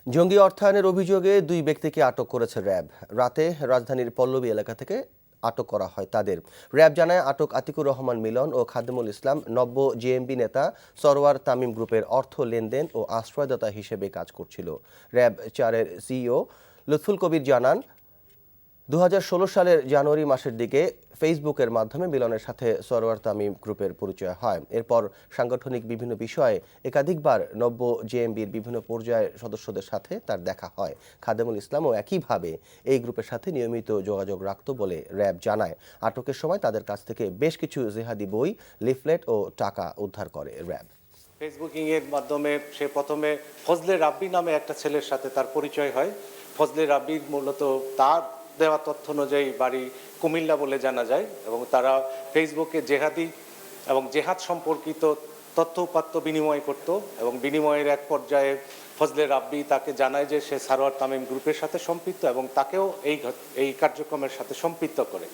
জঙ্গি অর্থায়নের অভিযোগে দুই ব্যক্তিকে আটক করেছে র্যাব। রাতে রাজধানীর পল্লবী এলাকা থেকে আটক করা হয় তাদের। র্যাব জানায় আটক আতিকুর রহমান মিলন ও খাদেমুল ইসলাম নব্য জেএমবি নেতা সরওয়ার তামিম গ্রুপের অর্থ লেনদেন ও আশ্রয়দাতা হিসেবে কাজ করছিল। র্যাব 4-এর সিইও লুৎফুল কবির জানান, 2016 সালের জানুয়ারি মাসের দিকে ফেসবুকের মাধ্যমে মিলনের সাথে সরওয়ার তামিম গ্রুপের পরিচয় হয়। এরপর সাংগঠনিক বিভিন্ন বিষয়ে একাধিকবার নব্য জেএমবির বিভিন্ন পর্যায়ের সদস্যদের সাথে তার দেখা হয়। খাদেমুল ইসলামও একইভাবে এই গ্রুপের সাথে নিয়মিত যোগাযোগ রাখত বলে র্যাব জানায়। আটকের সময় তাদের কাছ থেকে বেশ কিছু জেহাদি বই, লিফলেট ও টাকা উদ্ধার করে র্যাব। ফেসবুকিং এর মাধ্যমে সে প্রথমে ফজলে রাব্বি নামে একটা ছেলের সাথে তার পরিচয় হয়। ফজলে রাব্বির মূলত তার দেওয়া তথ্য অনুযায়ী বাড়ি কুমিল্লা বলে জানা যায় এবং তারা ফেসবুকে জেহাদি এবং জেহাদ সম্পর্কিত তথ্য উপাত্ত বিনিময় করত এবং বিনিময়ের এক পর্যায়ে ফজলে রাব্বি তাকে জানায় যে সে সারোয়ার তামিম গ্রুপের সাথে সম্পৃক্ত এবং তাকেও এই কার্যক্রমের সাথে সম্পৃক্ত করে।